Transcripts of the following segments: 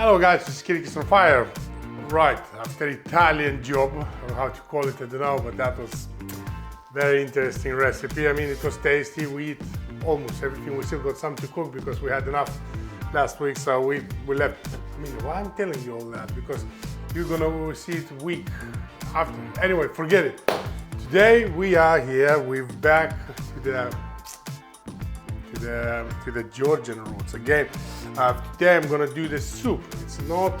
Hello guys, it's Chilli on fire. Right, after Italian job, or how to call it, I don't know, but that was very interesting recipe. I mean, it was tasty. We eat almost everything. We still got some to cook because we had enough last week, so we left. I mean, why I'm telling you all that? Because you're gonna see it week after. Anyway, forget it. Today we are here. We're back to the Georgian roots again. Today I'm gonna do the soup. It's not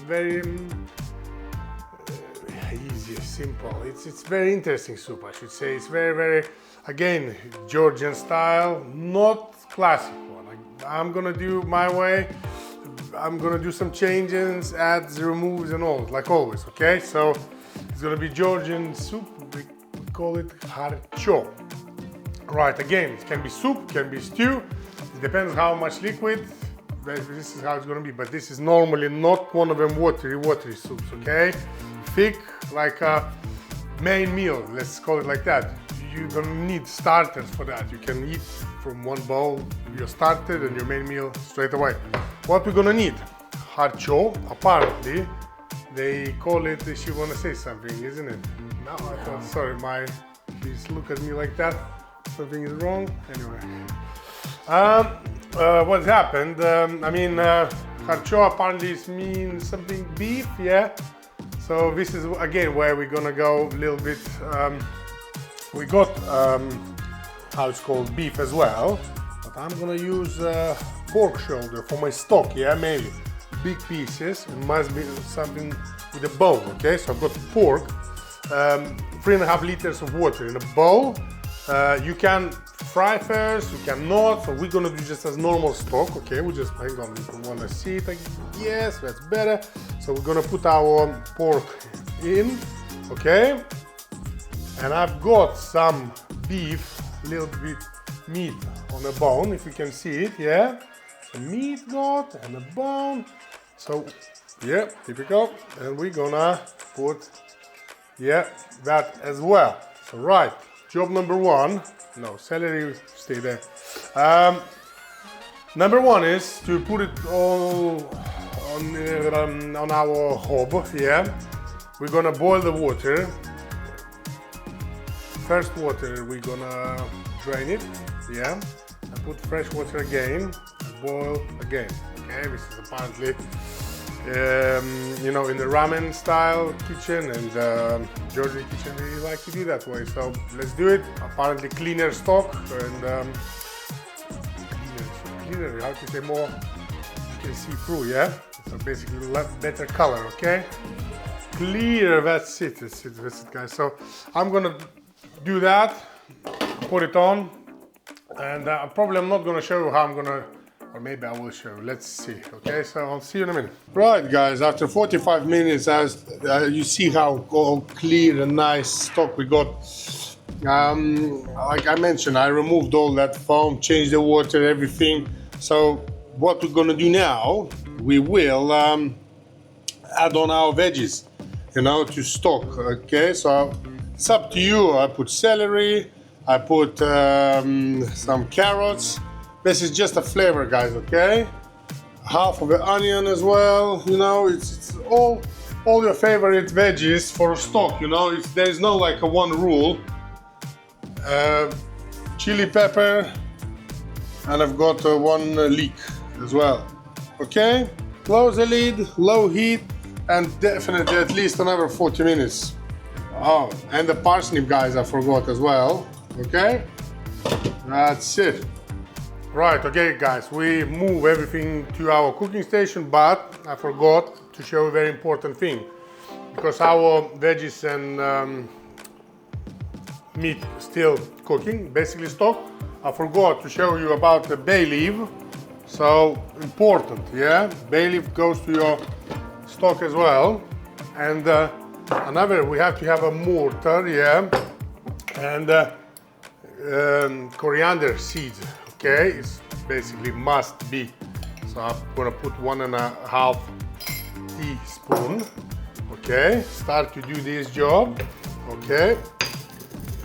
very easy, simple. It's very interesting soup, I should say. It's very again Georgian style, not classic one. I'm gonna do my way. I'm gonna do some changes, adds, removes, and all, like always. Okay, so it's gonna be Georgian soup. We call it Kharcho. Right, again, it can be soup, can be stew. It depends how much liquid. This is how it's gonna be, but this is normally not one of them watery soups, okay? Thick, like a main meal, let's call it like that. You're gonna need starters for that. You can eat from one bowl, your starter and your main meal straight away. What we're gonna need? Charcho, apparently. They call it, she wanna say something, isn't it? No, I thought, sorry, please look at me like that. Something is wrong. Anyway, what happened? I mean, Kharcho apparently means something beef, yeah. So this is again where we're gonna go a little bit. We got how it's called beef as well, but I'm gonna use pork shoulder for my stock, yeah, mainly big pieces. It must be something with a bowl, okay? So I've got pork, 3.5 liters of water in a bowl. You can fry first, you cannot, so we're gonna do just as normal stock, okay? We just, hang on, you wanna see it, yes, that's better. So we're gonna put our pork in, okay? And I've got some beef, a little bit meat on a bone, if you can see it, yeah? Some meat got and a bone. So, yeah, typical. And we're gonna put, yeah, that as well. So, right. Job number one, no, celery, stay there. Number one is to put it all on our hob, yeah. We're gonna boil the water. First water, we're gonna drain it, yeah. And put fresh water again, boil again, okay. This is apparently, you know, in the ramen style kitchen and Georgian kitchen, we like to do that way. So let's do it. Apparently cleaner stock and cleaner, how to say more, you can see through, yeah? So basically better color, okay? Clear, that's it, guys. So I'm gonna do that, put it on, and probably I'm not gonna show you how I'm gonna, or maybe I will show you. Let's see. Okay, so I'll see you in a minute. Right, guys, after 45 minutes, as you see how all clear and nice stock we got. Like I mentioned, I removed all that foam, changed the water, everything. So what we're gonna do now, we will add on our veggies, you know, to stock. Okay, so it's up to you. I put celery, I put some carrots. This is just a flavor, guys, okay? Half of the onion as well, you know, it's all your favorite veggies for stock, you know, there's no like a one rule. Chilli pepper, and I've got one leek as well, okay? Close the lid, low heat, and definitely at least another 40 minutes. Oh, and the parsnip, guys, I forgot as well, okay? That's it. Right, okay guys, we move everything to our cooking station, but I forgot to show a very important thing. Because our veggies and meat still cooking, basically stock, I forgot to show you about the bay leaf. So important, yeah? Bay leaf goes to your stock as well. And another, we have to have a mortar, yeah? And coriander seeds. Okay, it's basically must be. So I'm gonna put 1.5 teaspoon. Okay, start to do this job. Okay,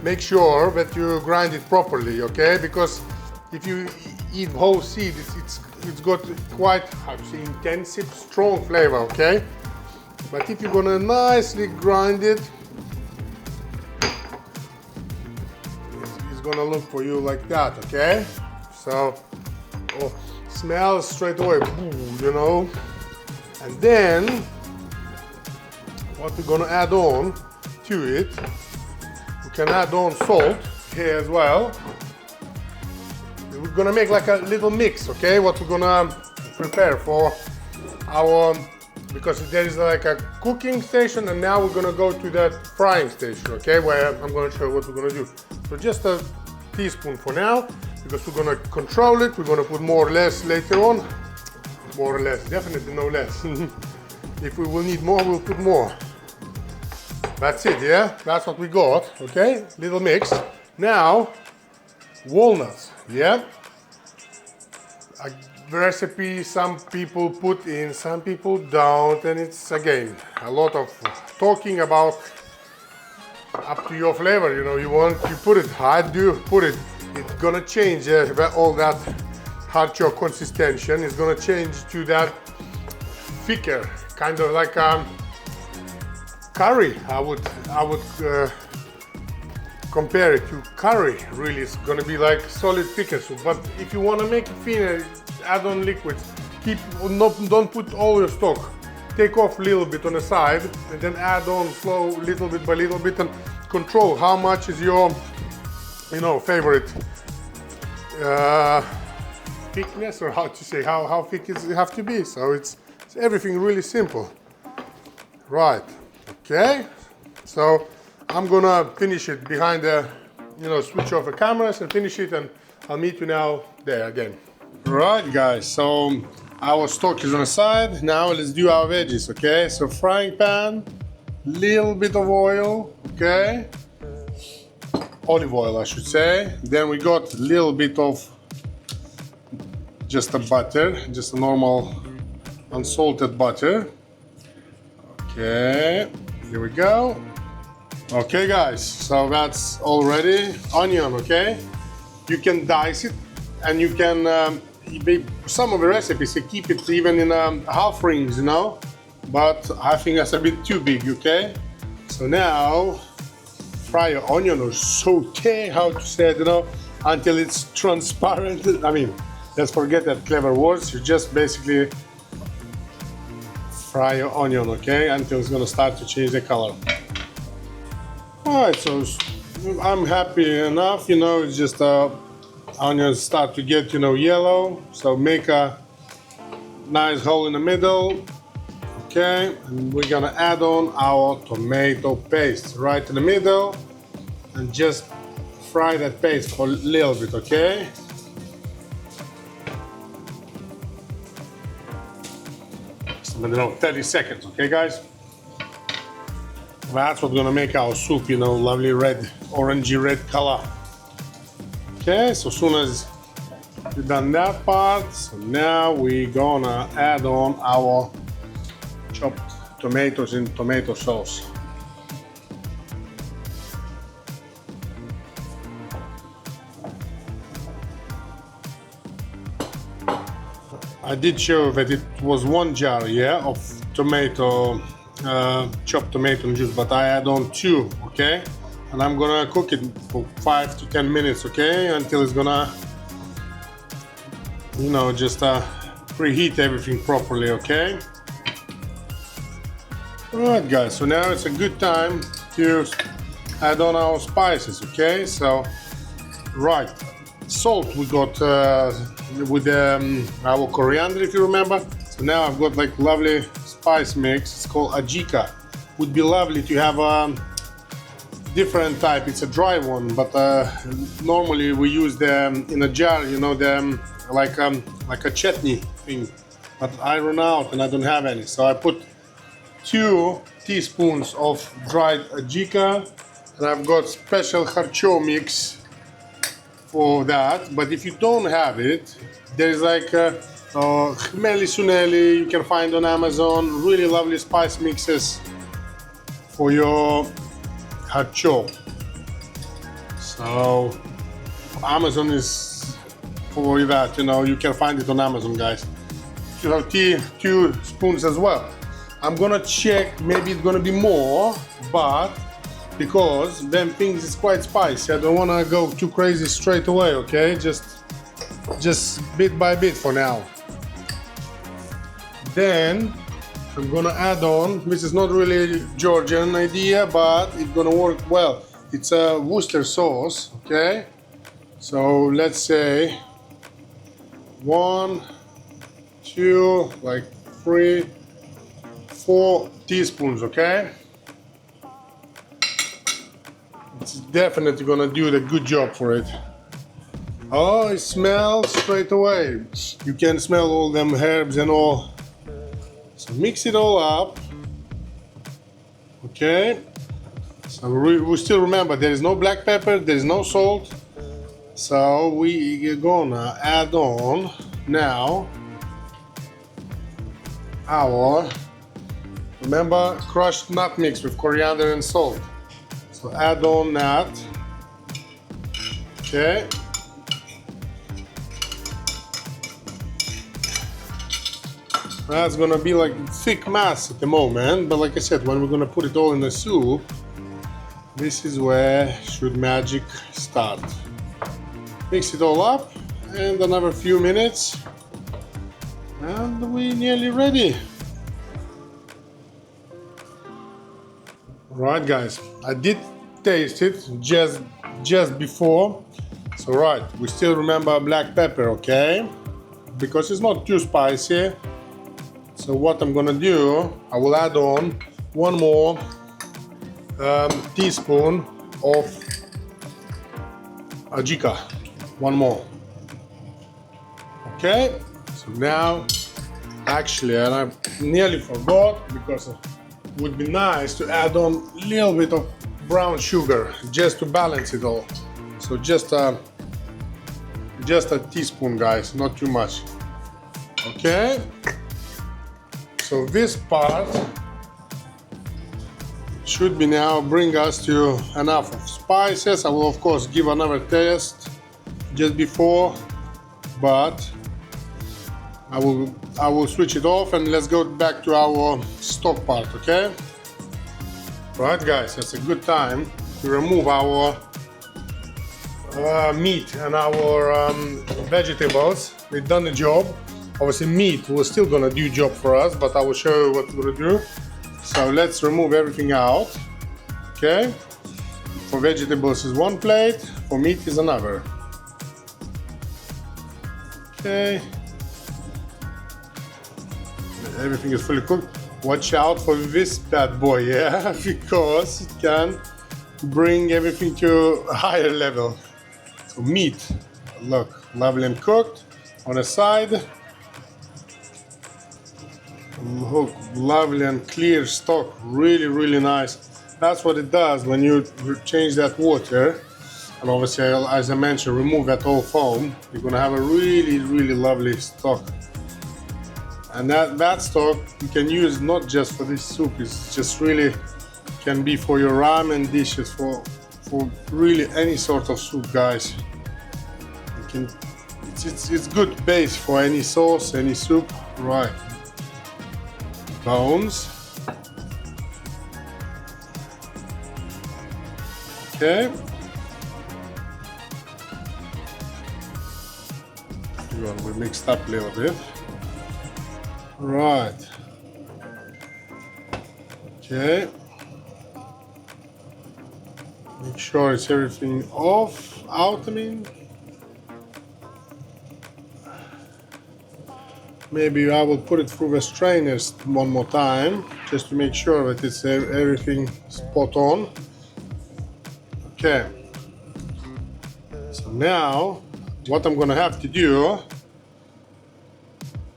make sure that you grind it properly. Okay, because if you eat whole seed, it's got quite, how to say, intensive, strong flavor, okay? But if you're gonna nicely grind it, it's gonna look for you like that, okay? So, oh, smells straight away, you know? And then, what we're gonna add on to it, we can add on salt here as well. We're gonna make like a little mix, okay? What we're gonna prepare for our, because there is like a cooking station and now we're gonna go to that frying station, okay? Where I'm gonna show you what we're gonna do. So just a teaspoon for now, because we're gonna control it. We're gonna put more or less later on. More or less, definitely no less. If we will need more, we'll put more. That's it, yeah? That's what we got, okay? Little mix. Now, walnuts, yeah? A recipe some people put in, some people don't, and it's again a lot of talking about, up to your flavor, you know, you put it, how do you put it? It's gonna change all that Kharcho consistency, it's gonna change to that thicker, kind of like curry. I would compare it to curry. Really, it's gonna be like solid thicker soup. But if you want to make it thinner, add on liquids. Don't put all your stock. Take off a little bit on the side and then add on slow, little bit by little bit, and control how much is your, you know, favorite thickness, or how to say, how thick it have to be. So it's everything really simple. Right. Okay. So I'm gonna finish it behind the, you know, switch off the cameras and finish it, and I'll meet you now there again. Right, guys, so our stock is on the side. Now let's do our veggies, okay? So frying pan, little bit of oil, okay? Olive oil, I should say. Then we got a little bit of just a butter, just a normal unsalted butter. Okay, here we go. Okay guys, so that's all ready. Onion, okay? You can dice it, and you can, some of the recipes, you keep it even in half rings, you know? But I think that's a bit too big, okay? So now, fry your onion, or saute, how to say it, you know, until it's transparent. I mean, let's forget that clever words. You just basically fry your onion, okay, until it's gonna start to change the color. Alright, so I'm happy enough, you know, it's just onions start to get, you know, yellow. So make a nice hole in the middle, okay, and we're gonna add on our tomato paste right in the middle, and just fry that paste for a little bit, okay. I don't know, 30 seconds, okay guys? That's what's gonna make our soup, you know, lovely red, orangey red color. Okay, so as soon as we've done that part, so now we're gonna add on our chopped tomatoes in tomato sauce. I did show that it was 1 jar, yeah, of tomato, chopped tomato juice, but I add on 2, okay? And I'm gonna cook it for 5 to 10 minutes, okay? Until it's gonna, you know, just preheat everything properly, okay? Alright guys, so now it's a good time to add on our spices, okay? So, right, salt we got with our coriander, if you remember. So now I've got like lovely spice mix. It's called Adjika. Would be lovely to have a different type. It's a dry one, but normally we use them in a jar, you know, them like a chutney thing. But I run out and I don't have any, so I put 2 teaspoons of dried Adjika, and I've got special Kharcho mix for that. But if you don't have it, there's like Khmeli Suneli you can find on Amazon. Really lovely spice mixes for your Kharcho. So Amazon is for that, you know, you can find it on Amazon, guys. 2 spoons as well. I'm gonna check, maybe it's gonna be more, but because them things is quite spicy, I don't wanna go too crazy straight away, okay? Just bit by bit for now. Then I'm gonna add on, this is not really Georgian idea, but it's gonna work well. It's a Worcester sauce, okay? So let's say 1, 2, like 3, 4 teaspoons, okay? It's definitely gonna do the good job for it. Oh, it smells straight away. You can smell all them herbs and all. So mix it all up, okay? So we still remember there is no black pepper, there is no salt. So we're gonna add on now our, remember, crushed nut mix with coriander and salt. So add on that, okay? That's gonna be like thick mass at the moment, but like I said, when we're gonna put it all in the soup, this is where should magic start. Mix it all up and another few minutes and we're nearly ready. Right, guys, I did taste it just before. So right, we still remember black pepper, okay? Because it's not too spicy. So what I'm gonna do, I will add on 1 more teaspoon of Adjika. 1 more. Okay, so now, actually, and I nearly forgot because it would be nice to add on a little bit of brown sugar just to balance it all. So just a teaspoon, guys, not too much. Okay. So this part should be now bring us to enough of spices. I will of course give another taste just before, but I will switch it off and let's go back to our stock part, okay? Right, guys, it's a good time to remove our meat and our vegetables. We've done the job. Obviously meat was still gonna do job for us, but I will show you what we're gonna do. So let's remove everything out, okay? For vegetables is 1 plate, for meat is another. Okay. Everything is fully cooked. Watch out for this bad boy, yeah? Because it can bring everything to a higher level. So meat, look, lovely and cooked on the side. Look, lovely and clear stock, really nice. That's what it does when you change that water, and obviously, as I mentioned, remove that whole foam. You're gonna have a really lovely stock, and that stock you can use not just for this soup. It's just really can be for your ramen dishes, for really any sort of soup, guys. You can, it's good base for any sauce, any soup, right? Bones. Okay. Well, we mixed up a little bit. Right. Okay. Make sure it's everything out, I mean. Maybe I will put it through the strainers 1 more time, just to make sure that it's everything spot on. Okay. So now, what I'm gonna have to do,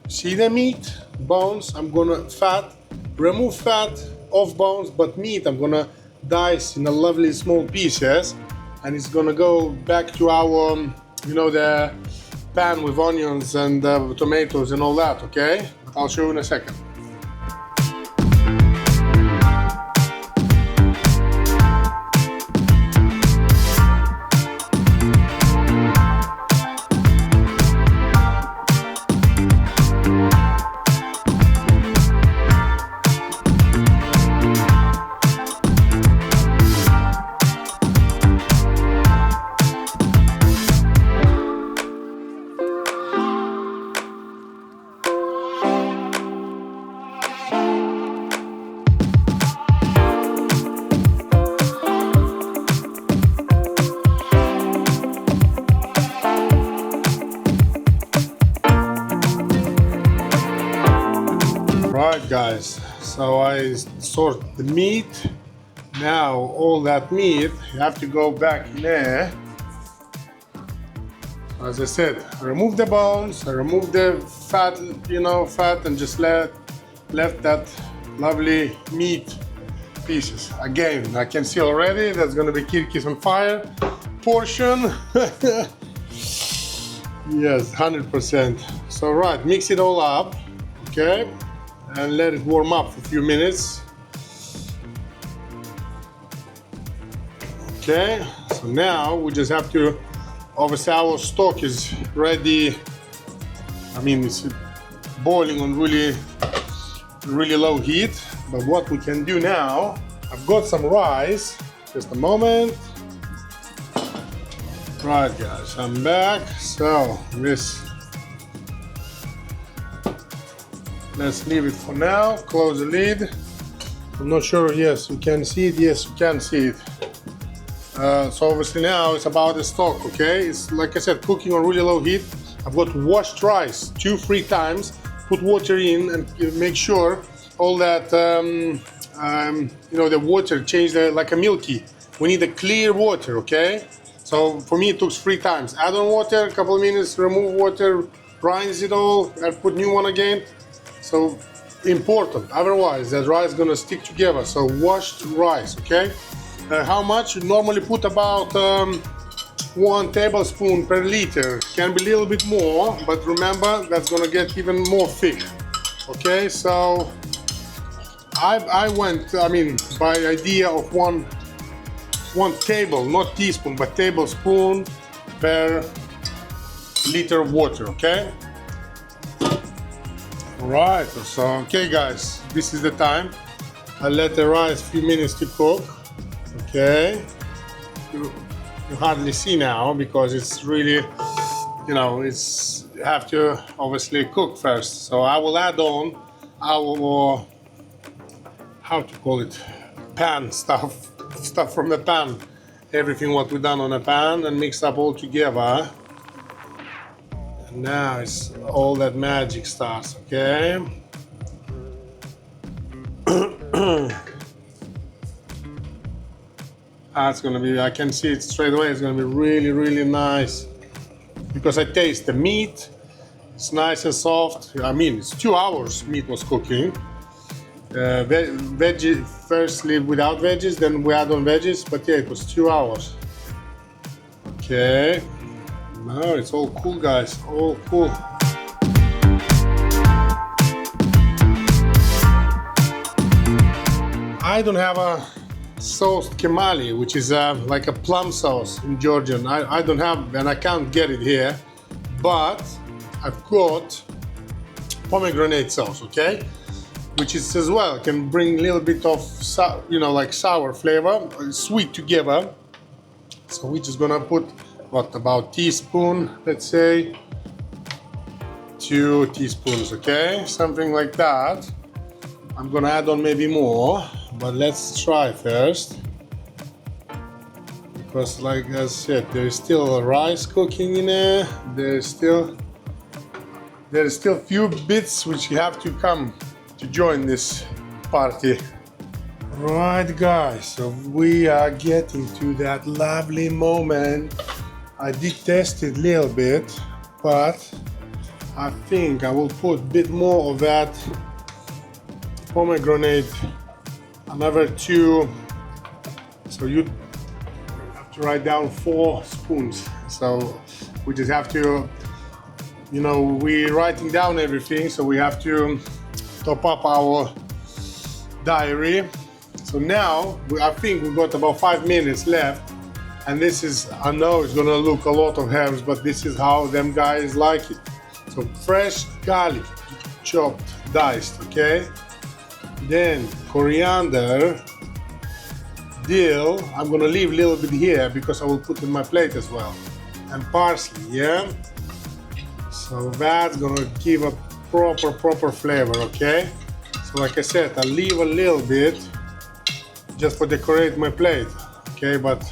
see the meat, bones, I'm gonna remove fat off bones, but meat I'm gonna dice in a lovely small pieces, and it's gonna go back to our, you know, the pan with onions and tomatoes and all that, okay? I'll show you in a second. Right, guys, so I sort the meat. Now all that meat, you have to go back in there. As I said, I remove the bones, I remove the fat, fat, and just left that lovely meat pieces. Again, I can see already that's gonna be Kirki's on fire portion. Yes, 100%. So right, mix it all up, okay? And let it warm up for a few minutes. Okay, so now we just have to, obviously our stock is ready. I mean, it's boiling on really low heat. But what we can do now, I've got some rice, just a moment. Right, guys, I'm back. So let's leave it for now. Close the lid. I'm not sure. Yes, you can see it. Yes, you can see it. So obviously now it's about the stock. Okay, it's like I said, cooking on really low heat. I've got washed rice 2-3 times. Put water in and make sure all that the water changed like a milky. We need a clear water. Okay. So for me it took 3 times. Add on water, a couple of minutes, remove water, rinse it all, and put new one again. So important, otherwise that rice is gonna stick together. So washed rice, okay? How much? You normally put about 1 tablespoon per liter. Can be a little bit more, but remember that's gonna get even more thick. Okay, so I went, by idea of one table, not teaspoon, but tablespoon per liter of water, okay? Alright, so okay guys, this is the time. I'll let the rice a few minutes to cook, okay? You hardly see now because it's really, you have to obviously cook first. So I will add on our, how to call it, pan stuff from the pan. Everything what we done on a pan and mix up all together. And now it's all that magic starts, okay? That's gonna be, I can see it straight away, it's gonna be really nice. Because I taste the meat, it's nice and soft. I mean, it's 2 hours meat was cooking. Veggie, firstly without veggies, then we add on veggies, but yeah, it was 2 hours. Okay, now it's all cool, guys, all cool. I don't have a sauce kemali, which is like a plum sauce in Georgian. I don't have, and I can't get it here, but I've got pomegranate sauce, okay? Which is as well, can bring a little bit of, like sour flavor, sweet together. So we're just gonna put, what, about teaspoon, let's say, 2 teaspoons, okay? Something like that. I'm gonna add on maybe more, but let's try first. Because like I said, there's still rice cooking in there. There's still few bits which have to come to join this party. Right guys, so we are getting to that lovely moment. I did test it a little bit, but I think I will put a bit more of that pomegranate, another 2. So you have to write down 4 spoons. So we just have to, we're writing down everything, so we have to top up our diary. So now I think we've got about 5 minutes left, and this is, I know it's gonna look a lot of herbs, but this is how them guys like it. So fresh garlic, chopped, diced, okay? Then coriander, dill, I'm gonna leave a little bit here because I will put in my plate as well, and parsley, yeah? So that's gonna give a proper flavor, okay? So like I said, I'll leave a little bit just for decorate my plate, okay? But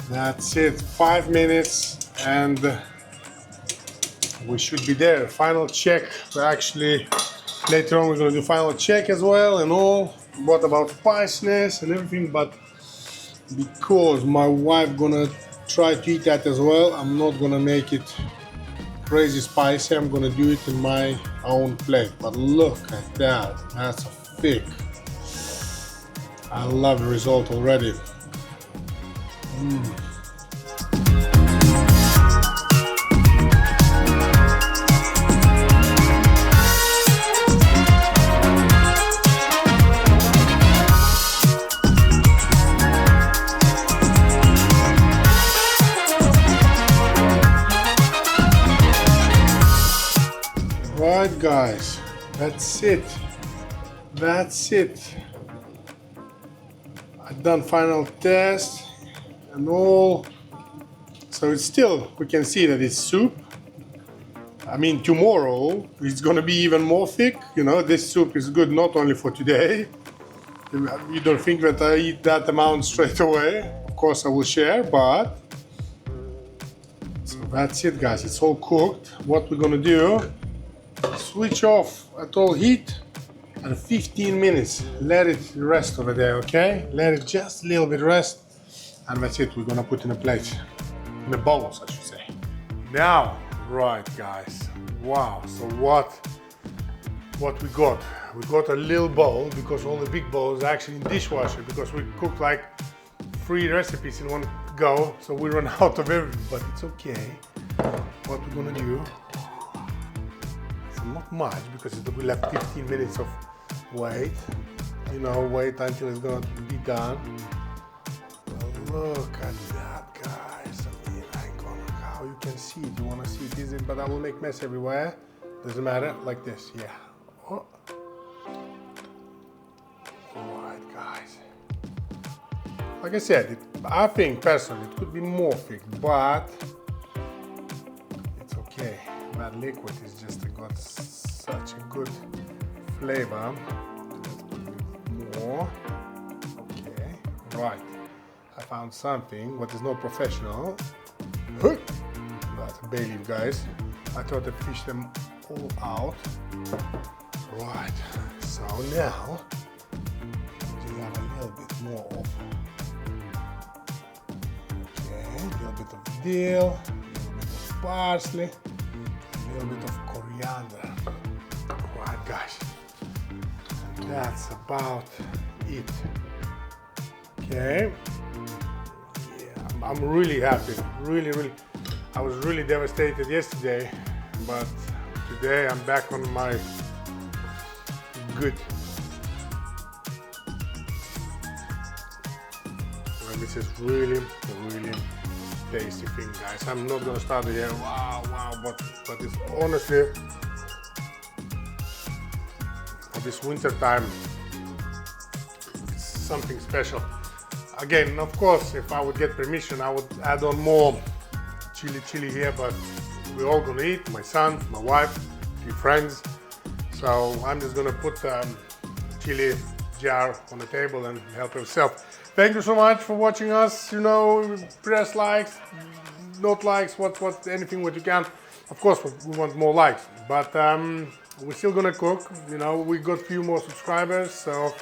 that's it, 5 minutes and we should be there. Final check, we're actually Later on we're gonna do final check as well and all. What about spiciness and everything, but because my wife gonna try to eat that as well, I'm not gonna make it crazy spicy. I'm gonna do it in my own plate. But look at that, that's thick. I love the result already. Right guys, that's it. That's it. I've done final test and all. So it's still, we can see that it's soup. I mean, tomorrow it's gonna be even more thick. You know, this soup is good not only for today. You don't think that I eat that amount straight away. Of course I will share, but so that's it guys, it's all cooked. What we're gonna do, switch off at all heat and 15 minutes. Let it rest over there, okay? Let it just a little bit rest. And that's it, we're gonna put in a plate. In a bowls, I should say. Now, right guys, wow, so what we got? We got a little bowl, because all the big bowls are actually in dishwasher, because we cooked like 3 recipes in one go, so we run out of everything, but it's okay. What we're gonna do, not much, because we left 15 minutes of wait, you know, wait until it's gonna be done. But look at that guys, I mean, how you can see it, you wanna see it, is it? But I will make mess everywhere, doesn't matter, like this, yeah. Oh. Alright guys, like I said, I think personally it could be more thick, but it's okay. That liquid is just got such a good flavor. Let's put a bit more. Okay, right. I found something what is not professional. That's a bay leaf, guys. I thought I fished them all out. Right. So now we have a little bit more of. Okay, a little bit of dill, a little bit of parsley. A little bit of coriander. Right guys, and that's about it. Okay, yeah, I'm really happy, really. I was really devastated yesterday, but today I'm back on my good. And this is really tasty thing, guys. I'm not gonna start it here. Wow, but it's honestly for this winter time, it's something special. Again, of course, if I would get permission, I would add on more chili here, but we're all gonna eat. My son, my wife, a few friends. So I'm just gonna put chili jar on the table and help yourself. Thank you so much for watching us. You know, press likes, not likes, what anything what you can. Of course, we want more likes, but we're still gonna cook. You know, we got a few more subscribers, so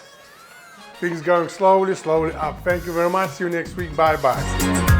things going slowly up. Thank you very much. See you next week. Bye bye.